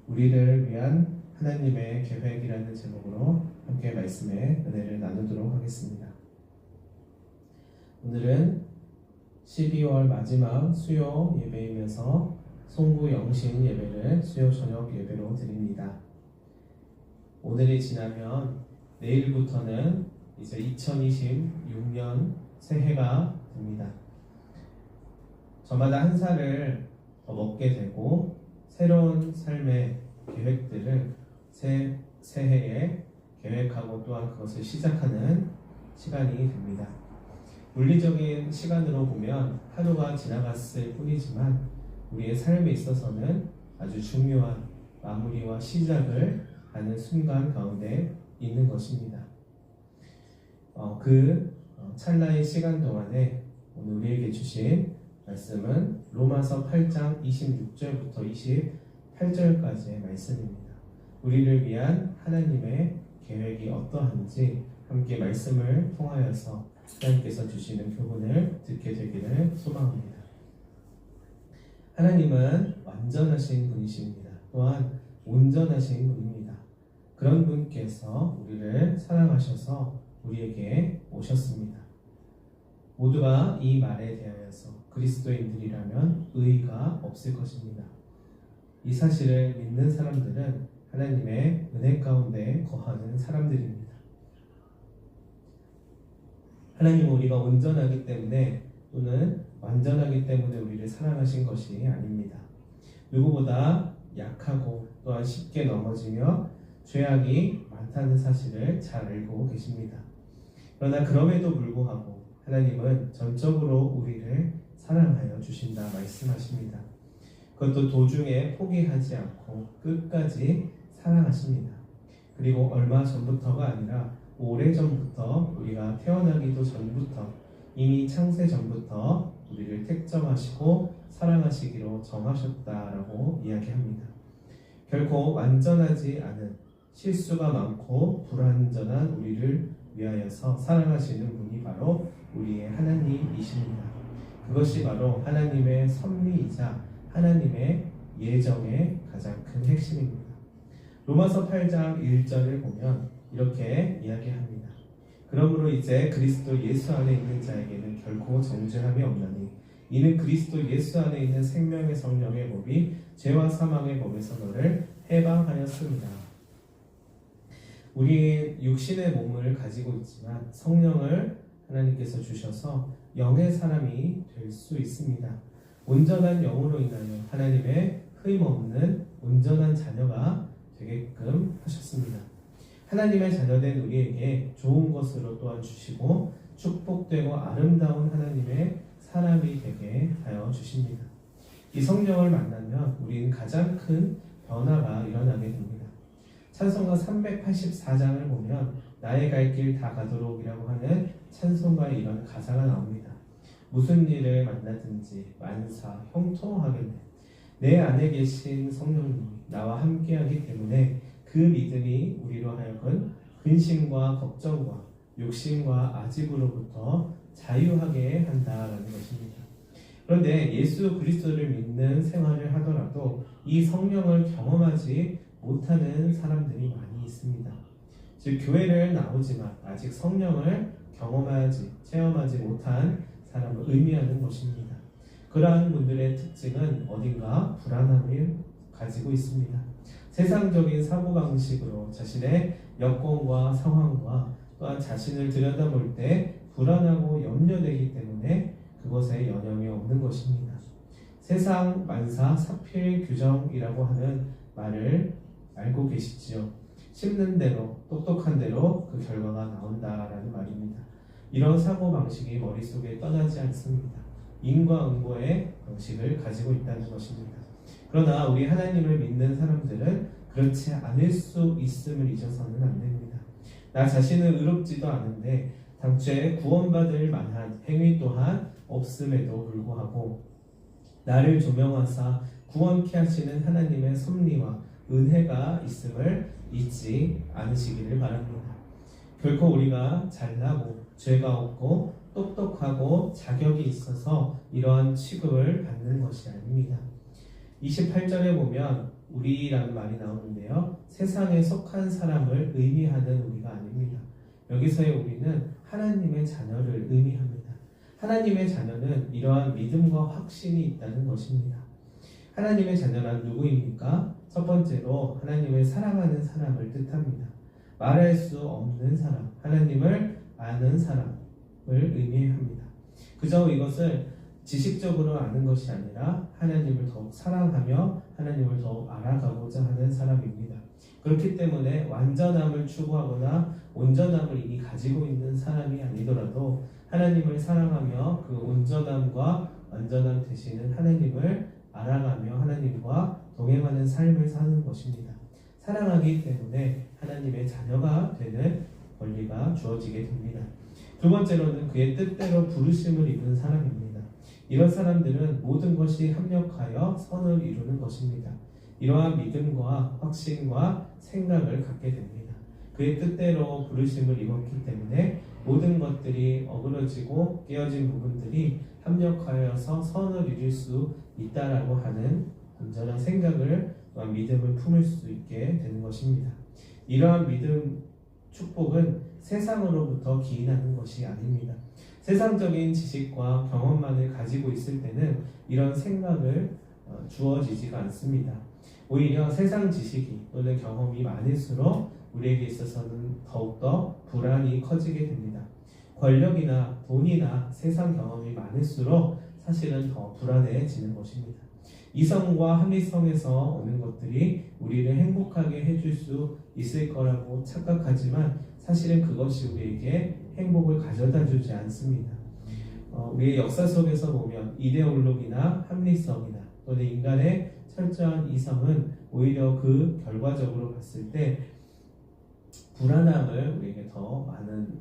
우리를 위한 하나님의 계획이라는 제목으로 함께 말씀의 은혜를 나누도록 하겠습니다. 오늘은 12월 마지막 수요 예배이면서 송구 영신 예배를 수요 저녁 예배로 드립니다. 오늘이 지나면 내일부터는 이제 2026년 새해가 됩니다. 저마다 한 살을 더 먹게 되고 새로운 삶의 계획들을 새해에 계획하고 또한 그것을 시작하는 시간이 됩니다. 물리적인 시간으로 보면 하루가 지나갔을 뿐이지만 우리의 삶에 있어서는 아주 중요한 마무리와 시작을 하는 순간 가운데 있는 것입니다. 찰나의 시간 동안에 오늘 우리에게 주신 말씀은 로마서 8장 26절부터 28절까지의 말씀입니다. 우리를 위한 하나님의 계획이 어떠한지 함께 말씀을 통하여서 하나님께서 주시는 교훈을 듣게 되기를 소망합니다. 하나님은 완전하신 분이십니다. 또한 온전하신 분입니다. 그런 분께서 우리를 사랑하셔서 우리에게 오셨습니다. 모두가 이 말에 대하여서 그리스도인들이라면 의의가 없을 것입니다. 이 사실을 믿는 사람들은 하나님의 은혜 가운데 거하는 사람들입니다. 하나님은 우리가 온전하기 때문에 또는 완전하기 때문에 우리를 사랑하신 것이 아닙니다. 누구보다 약하고 또한 쉽게 넘어지며 죄악이 많다는 사실을 잘 알고 계십니다. 그러나 그럼에도 불구하고 하나님은 전적으로 우리를 사랑하여 주신다 말씀하십니다. 그것도 도중에 포기하지 않고 끝까지 사랑하십니다. 그리고 얼마 전부터가 아니라 오래전부터 우리가 태어나기도 전부터 이미 창세 전부터 우리를 택정하시고 사랑하시기로 정하셨다라고 이야기합니다. 결코 완전하지 않은 실수가 많고 불완전한 우리를 위하여서 사랑하시는 분이 바로 우리의 하나님이십니다. 그것이 바로 하나님의 섭리이자 하나님의 예정의 가장 큰 핵심입니다. 로마서 8장 1절을 보면 이렇게 이야기합니다. 그러므로 이제 그리스도 예수 안에 있는 자에게는 결코 정죄함이 없나니 이는 그리스도 예수 안에 있는 생명의 성령의 법이 죄와 사망의 법에서 너를 해방하였습니다. 우리 육신의 몸을 가지고 있지만 성령을 하나님께서 주셔서 영의 사람이 될 수 있습니다. 온전한 영으로 인하여 하나님의 흠없는 온전한 자녀가 되게끔 하셨습니다. 하나님의 자녀된 우리에게 좋은 것으로 또한 주시고 축복되고 아름다운 하나님의 사람이 되게 하여 주십니다. 이 성령을 만나면 우리는 가장 큰 변화가 일어나게 됩니다. 찬송가 384장을 보면 나의 갈 길 다 가도록이라고 하는 찬송가에 이런 가사가 나옵니다. 무슨 일을 만나든지 만사 형통하겠네. 내 안에 계신 성령님이 나와 함께하기 때문에 그 믿음이 우리로 하여금 근심과 걱정과 욕심과 아집으로부터 자유하게 한다라는 것입니다. 그런데 예수 그리스도를 믿는 생활을 하더라도 이 성령을 경험하지 못하는 사람들이 많이 있습니다. 즉 교회를 나오지만 아직 성령을 체험하지 못한 사람을 의미하는 것입니다. 그러한 분들의 특징은 어딘가 불안함을 가지고 있습니다. 세상적인 사고방식으로 자신의 여건과 상황과 또한 자신을 들여다볼 때 불안하고 염려되기 때문에 그것에 여념이 없는 것입니다. 세상 만사 사필 규정이라고 하는 말을 알고 계시지요. 심는 대로 똑똑한 대로 그 결과가 나온다라는 말입니다. 이런 사고방식이 머릿속에 떠나지 않습니다. 인과응보의 방식을 가지고 있다는 것입니다. 그러나 우리 하나님을 믿는 사람들은 그렇지 않을 수 있음을 잊어서는 안 됩니다. 나 자신은 의롭지도 않은데 당초에 구원받을 만한 행위 또한 없음에도 불구하고 나를 조명하사 구원케 하시는 하나님의 섭리와 은혜가 있음을 잊지 않으시기를 바랍니다. 결코 우리가 잘나고 죄가 없고 똑똑하고 자격이 있어서 이러한 취급을 받는 것이 아닙니다. 28절에 보면 우리라는 말이 나오는데요. 세상에 속한 사람을 의미하는 우리가 아닙니다. 여기서의 우리는 하나님의 자녀를 의미합니다. 하나님의 자녀는 이러한 믿음과 확신이 있다는 것입니다. 하나님의 자녀란 누구입니까? 첫 번째로 하나님을 사랑하는 사람을 뜻합니다. 말할 수 없는 사람, 하나님을 아는 사람을 의미합니다. 그저 이것을 지식적으로 아는 것이 아니라 하나님을 더욱 사랑하며 하나님을 더욱 알아가고자 하는 사람입니다. 그렇기 때문에 완전함을 추구하거나 온전함을 이미 가지고 있는 사람이 아니더라도 하나님을 사랑하며 그 온전함과 완전함 되시는 하나님을 알아가며 하나님과 동행하는 삶을 사는 것입니다. 사랑하기 때문에 하나님의 자녀가 되는 권리가 주어지게 됩니다. 두 번째로는 그의 뜻대로 부르심을 입은 사람입니다. 이런 사람들은 모든 것이 합력하여 선을 이루는 것입니다. 이러한 믿음과 확신과 생각을 갖게 됩니다. 그의 뜻대로 부르심을 입었기 때문에 모든 것들이 어그러지고 깨어진 부분들이 합력하여서 선을 이룰 수 있다라고 하는 온전한 생각을 또한 믿음을 품을 수 있게 되는 것입니다. 이러한 믿음, 축복은 세상으로부터 기인하는 것이 아닙니다. 세상적인 지식과 경험만을 가지고 있을 때는 이런 생각을 주어지지가 않습니다. 오히려 세상 지식이 또는 경험이 많을수록 우리에게 있어서는 더욱더 불안이 커지게 됩니다. 권력이나 돈이나 세상 경험이 많을수록 사실은 더 불안해지는 것입니다. 이성과 합리성에서 오는 것들이 우리를 행복하게 해줄 수 있을 거라고 착각하지만 사실은 그것이 우리에게 행복을 가져다 주지 않습니다. 우리의 역사 속에서 보면 이데올로기나 합리성이나 또는 인간의 철저한 이성은 오히려 그 결과적으로 봤을 때 불안함을 우리에게 더 많은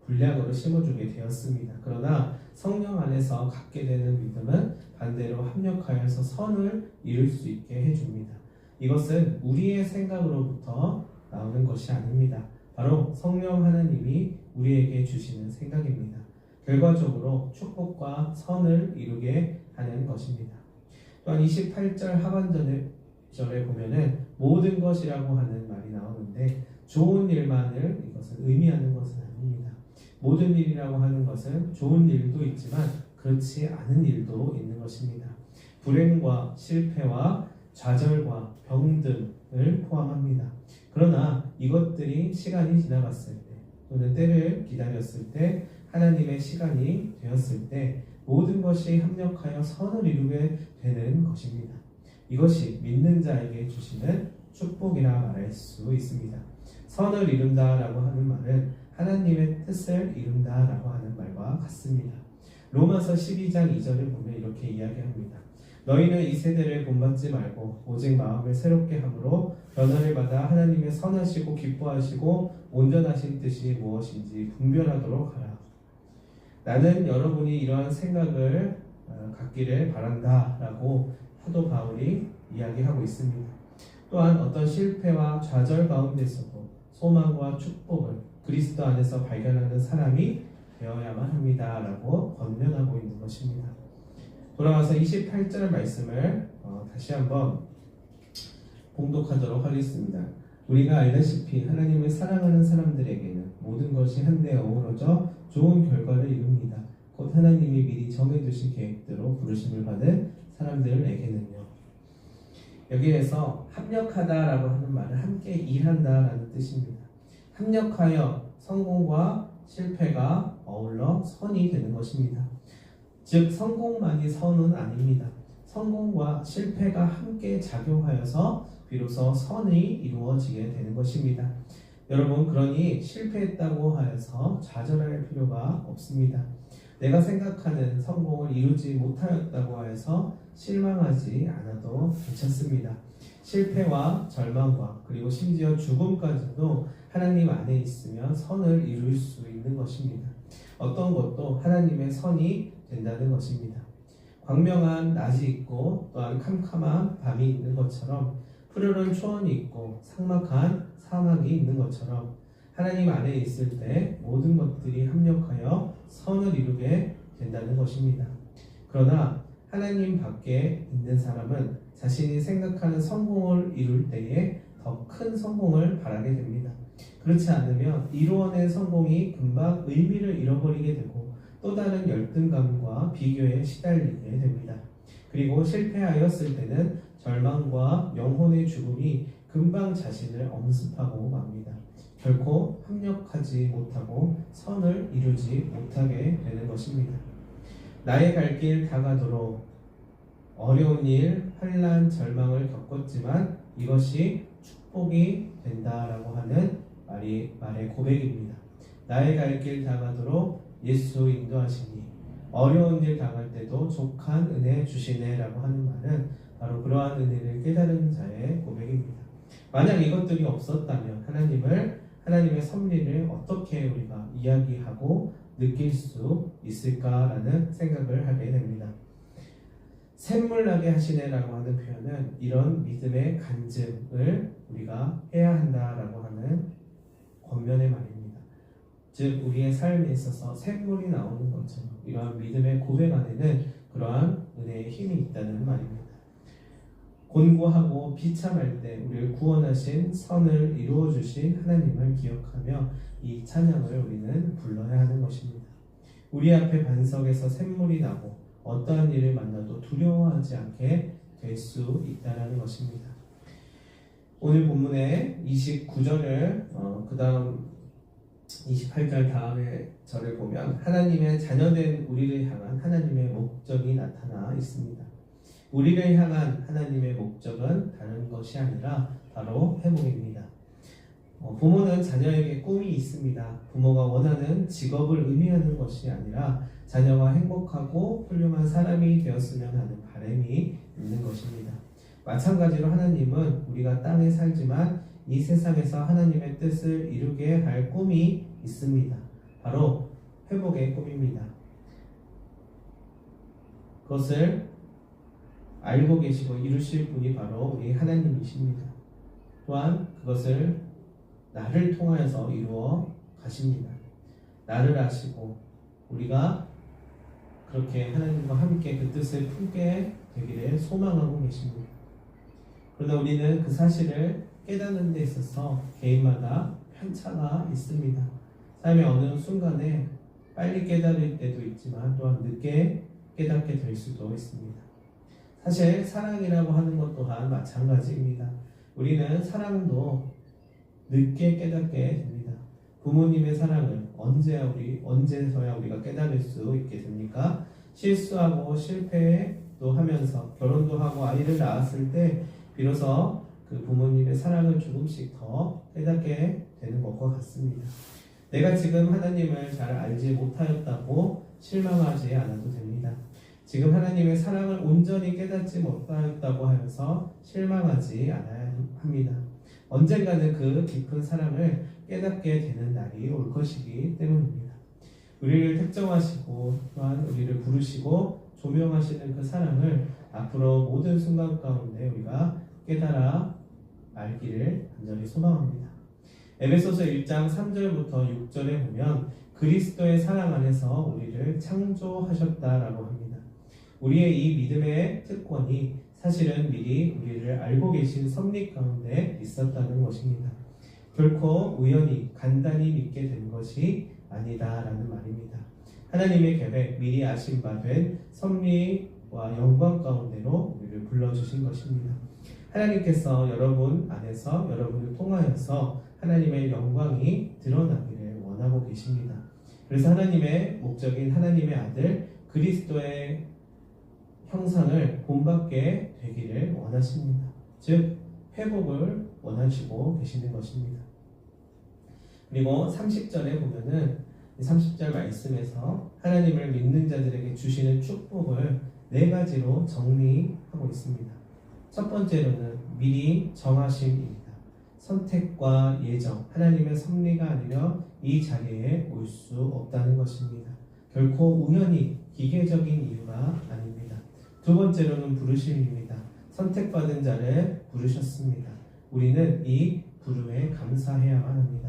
분량으로 심어주게 되었습니다. 그러나 성령 안에서 갖게 되는 믿음은 반대로 합력하여서 선을 이룰 수 있게 해줍니다. 이것은 우리의 생각으로부터 나오는 것이 아닙니다. 바로 성령 하나님이 우리에게 주시는 생각입니다. 결과적으로 축복과 선을 이루게 하는 것입니다. 또한 28절 하반절에 보면은 모든 것이라고 하는 말이 나오는데 좋은 일만을 이것은 의미하는 것은 아닙니다. 모든 일이라고 하는 것은 좋은 일도 있지만 그렇지 않은 일도 있는 것입니다. 불행과 실패와 좌절과 병 등을 포함합니다. 그러나 이것들이 시간이 지나갔을 때 또는 때를 기다렸을 때 하나님의 시간이 되었을 때 모든 것이 합력하여 선을 이루게 되는 것입니다. 이것이 믿는 자에게 주시는 축복이라 말할 수 있습니다. 선을 이룬다라고 하는 말은 하나님의 뜻을 이룬다라고 하는 말과 같습니다. 로마서 12장 2절을 보면 이렇게 이야기합니다. 너희는 이 세대를 본받지 말고 오직 마음을 새롭게 함으로 변화를 받아 하나님의 선하시고 기뻐하시고 온전하신 뜻이 무엇인지 분별하도록 하라. 나는 여러분이 이러한 생각을 갖기를 바란다 라고 사도 바울이 이야기하고 있습니다. 또한 어떤 실패와 좌절 가운데서도 소망과 축복을 그리스도 안에서 발견하는 사람이 되어야만 합니다 라고 권면하고 있는 것입니다. 돌아와서 28절 말씀을 다시 한번 봉독하도록 하겠습니다. 우리가 알다시피 하나님을 사랑하는 사람들에게는 모든 것이 한데 어우러져 좋은 결과를 이룹니다. 곧 하나님이 미리 정해두신 계획대로 부르심을 받은 사람들에게는요. 여기에서 합력하다라고 하는 말은 함께 일한다라는 뜻입니다. 합력하여 성공과 실패가 어울러 선이 되는 것입니다. 즉 성공만이 선은 아닙니다. 성공과 실패가 함께 작용하여서 비로소 선이 이루어지게 되는 것입니다. 여러분, 그러니 실패했다고 하여서 좌절할 필요가 없습니다. 내가 생각하는 성공을 이루지 못하였다고 하여서 실망하지 않아도 괜찮습니다. 실패와 절망과 그리고 심지어 죽음까지도 하나님 안에 있으면 선을 이룰 수 있는 것입니다. 어떤 것도 하나님의 선이 된다는 것입니다. 광명한 낮이 있고 또한 캄캄한 밤이 있는 것처럼 푸르른 초원이 있고 삭막한 사막이 있는 것처럼 하나님 안에 있을 때 모든 것들이 합력하여 선을 이루게 된다는 것입니다. 그러나 하나님 밖에 있는 사람은 자신이 생각하는 성공을 이룰 때에 더 큰 성공을 바라게 됩니다. 그렇지 않으면 이루어낸 성공이 금방 의미를 잃어버리게 되고 또 다른 열등감과 비교에 시달리게 됩니다. 그리고 실패하였을 때는 절망과 영혼의 죽음이 금방 자신을 엄습하고 맙니다. 결코 합력하지 못하고 선을 이루지 못하게 되는 것입니다. 나의 갈 길 다가도록 어려운 일, 환난, 절망을 겪었지만 이것이 축복이 된다라고 하는 말의 고백입니다. 나의 갈 길 다가도록 예수 인도하시니 어려운 일 당할 때도 족한 은혜 주시네라고 하는 말은 바로 그러한 은혜를 깨달은 자의 고백입니다. 만약 이것들이 없었다면 하나님의 섭리를 어떻게 우리가 이야기하고 느낄 수 있을까라는 생각을 하게 됩니다. 샘물나게 하시네라고 하는 표현은 이런 믿음의 간증을 우리가 해야 한다라고 하는 권면의 말입니다. 즉 우리의 삶에 있어서 샘물이 나오는 것처럼 이러한 믿음의 고백 안에는 그러한 은혜의 힘이 있다는 말입니다. 곤고하고 비참할 때 우리를 구원하신 선을 이루어 주신 하나님을 기억하며 이 찬양을 우리는 불러야 하는 것입니다. 우리 앞에 반석에서 샘물이 나고 어떠한 일을 만나도 두려워하지 않게 될 수 있다는 것입니다. 오늘 본문의 29절을 그 다음 28절 다음의 절을 보면 하나님의 자녀된 우리를 향한 하나님의 목적이 나타나 있습니다. 우리를 향한 하나님의 목적은 다른 것이 아니라 바로 회복입니다. 부모는 자녀에게 꿈이 있습니다. 부모가 원하는 직업을 의미하는 것이 아니라 자녀가 행복하고 훌륭한 사람이 되었으면 하는 바람이 있는 것입니다. 마찬가지로 하나님은 우리가 땅에 살지만 이 세상에서 하나님의 뜻을 이루게 할 꿈이 있습니다. 바로 회복의 꿈입니다. 그것을 알고 계시고 이루실 분이 바로 우리 하나님이십니다. 또한 그것을 나를 통하여서 이루어 가십니다. 나를 아시고 우리가 그렇게 하나님과 함께 그 뜻을 품게 되기를 소망하고 계십니다. 그러나 우리는 그 사실을 깨닫는 데 있어서 개인마다 편차가 있습니다. 삶의 어느 순간에 빨리 깨달을 때도 있지만 또한 늦게 깨닫게 될 수도 있습니다. 사실 사랑이라고 하는 것 또한 마찬가지입니다. 우리는 사랑도 늦게 깨닫게 됩니다. 부모님의 사랑을 언제서야 우리가 깨달을 수 있게 됩니까? 실수하고 실패도 하면서 결혼도 하고 아이를 낳았을 때 비로소 그 부모님의 사랑을 조금씩 더 깨닫게 되는 것과 같습니다. 내가 지금 하나님을 잘 알지 못하였다고 실망하지 않아도 됩니다. 지금 하나님의 사랑을 온전히 깨닫지 못하였다고 하여서 실망하지 않아야 합니다. 언젠가는 그 깊은 사랑을 깨닫게 되는 날이 올 것이기 때문입니다. 우리를 특정하시고 또한 우리를 부르시고 조명하시는 그 사랑을 앞으로 모든 순간 가운데 우리가 깨달아 알기를 간절히 소망합니다. 에베소서 1장 3절부터 6절에 보면 그리스도의 사랑 안에서 우리를 창조하셨다라고 합니다. 우리의 이 믿음의 특권이 사실은 미리 우리를 알고 계신 섭리 가운데 있었다는 것입니다. 결코 우연히 간단히 믿게 된 것이 아니다라는 말입니다. 하나님의 계획, 미리 아신 바 된 섭리와 영광 가운데로 우리를 불러주신 것입니다. 하나님께서 여러분 안에서 여러분을 통하여서 하나님의 영광이 드러나기를 원하고 계십니다. 그래서 하나님의 목적인 하나님의 아들 그리스도의 형상을 본받게 되기를 원하십니다. 즉 회복을 원하시고 계시는 것입니다. 그리고 30절에 보면은 30절 말씀에서 하나님을 믿는 자들에게 주시는 축복을 4가지로 정리하고 있습니다. 첫 번째로는 미리 정하심입니다. 선택과 예정, 하나님의 섭리가 아니라 이 자리에 올 수 없다는 것입니다. 결코 우연히 기계적인 이유가 아닙니다. 두 번째로는 부르심입니다. 선택받은 자를 부르셨습니다. 우리는 이 부름에 감사해야만 합니다.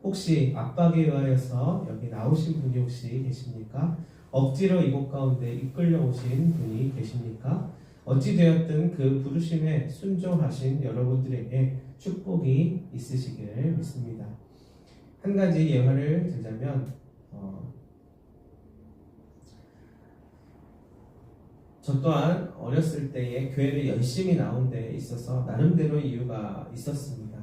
혹시 압박에 의하여서 여기 나오신 분이 혹시 계십니까? 억지로 이곳 가운데 이끌려 오신 분이 계십니까? 어찌 되었든 그 부르심에 순종하신 여러분들에게 축복이 있으시기를 믿습니다. 한 가지 예화를 들자면 저 또한 어렸을 때에 교회를 열심히 나온 데 있어서 나름대로 이유가 있었습니다.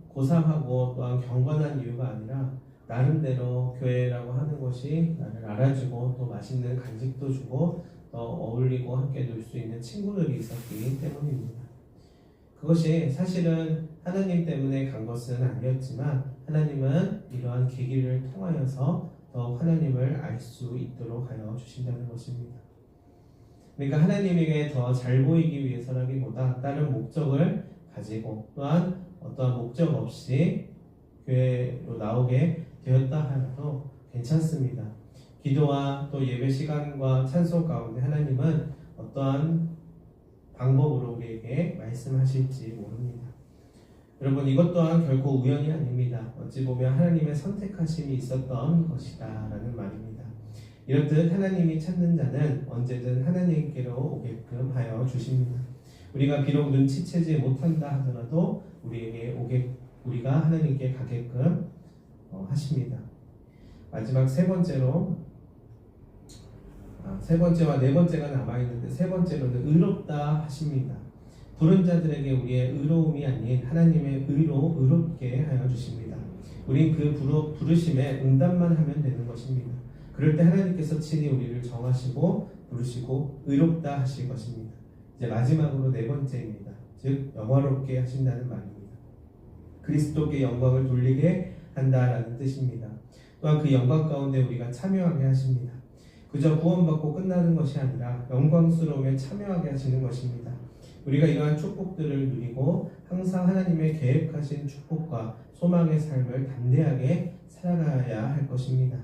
고상하고 또한 경건한 이유가 아니라 나름대로 교회라고 하는 곳이 나를 알아주고 또 맛있는 간식도 주고 또 어울리고 함께 놀 수 있는 친구들이 있었기 때문입니다. 그것이 사실은 하나님 때문에 간 것은 아니었지만 하나님은 이러한 계기를 통하여서 더 하나님을 알 수 있도록 하여 주신다는 것입니다. 그러니까 하나님에게 더 잘 보이기 위해서라기보다 다른 목적을 가지고 또한 어떠한 목적 없이 교회로 나오게 되었다 하여도 괜찮습니다. 기도와 또 예배 시간과 찬송 가운데 하나님은 어떠한 방법으로 우리에게 말씀하실지 모릅니다. 여러분, 이것 또한 결코 우연이 아닙니다. 어찌 보면 하나님의 선택하심이 있었던 것이다 라는 말입니다. 이렇듯 하나님이 찾는 자는 언제든 하나님께로 오게끔 하여 주십니다. 우리가 비록 눈치채지 못한다 하더라도 우리가 하나님께 가게끔 하십니다. 마지막 세 번째와 네 번째가 남아있는데 세 번째로는 의롭다 하십니다. 부른 자들에게 우리의 의로움이 아닌 하나님의 의로 의롭게 하여 주십니다. 우린 그 부르심에 응답만 하면 되는 것입니다. 그럴 때 하나님께서 친히 우리를 정하시고 부르시고 의롭다 하실 것입니다. 이제 마지막으로 네 번째입니다. 즉 영화롭게 하신다는 말입니다. 그리스도께 영광을 돌리게 한다라는 뜻입니다. 또한 그 영광 가운데 우리가 참여하게 하십니다. 그저 구원받고 끝나는 것이 아니라 영광스러움에 참여하게 하시는 것입니다. 우리가 이러한 축복들을 누리고 항상 하나님의 계획하신 축복과 소망의 삶을 담대하게 살아가야 할 것입니다.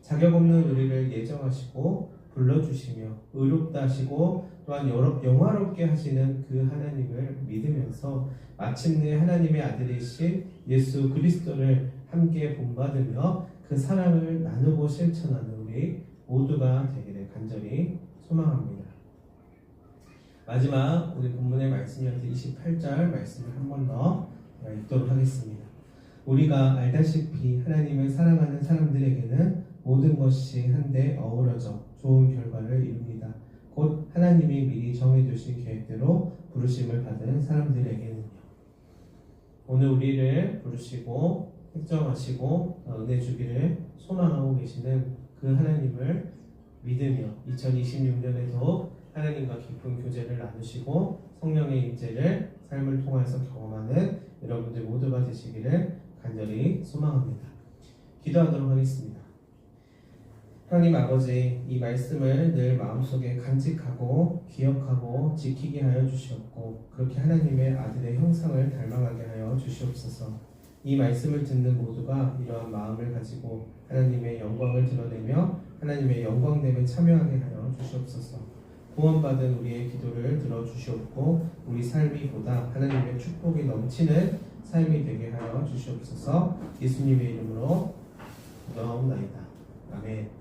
자격 없는 우리를 예정하시고 불러주시며 의롭다 하시고 또한 영화롭게 하시는 그 하나님을 믿으면서 마침내 하나님의 아들이신 예수 그리스도를 함께 본받으며 그 사랑을 나누고 실천하는 우리 모두가 되기를 간절히 소망합니다. 마지막 우리 본문의 말씀이었던 28절 말씀을 한 번 더 읽도록 하겠습니다. 우리가 알다시피 하나님을 사랑하는 사람들에게는 모든 것이 한데 어우러져 좋은 결과를 이룹니다. 곧 하나님이 미리 정해두신 계획대로 부르심을 받은 사람들에게는요. 오늘 우리를 부르시고 택정하시고 은혜 주기를 소망하고 계시는 그 하나님을 믿으며 2026년에도 하나님과 깊은 교제를 나누시고 성령의 임재를 삶을 통해서 경험하는 여러분들 모두가 되시기를 간절히 소망합니다. 기도하도록 하겠습니다. 하나님 아버지, 이 말씀을 늘 마음속에 간직하고 기억하고 지키게 하여 주시옵고 그렇게 하나님의 아들의 형상을 닮아가게 하여 주시옵소서. 이 말씀을 듣는 모두가 이러한 마음을 가지고 하나님의 영광을 드러내며 하나님의 영광됨에 참여하게 하여 주시옵소서. 구원받은 우리의 기도를 들어주시옵고 우리 삶이 보다 하나님의 축복이 넘치는 삶이 되게 하여 주시옵소서. 예수님의 이름으로 기도하옵나이다. 아멘.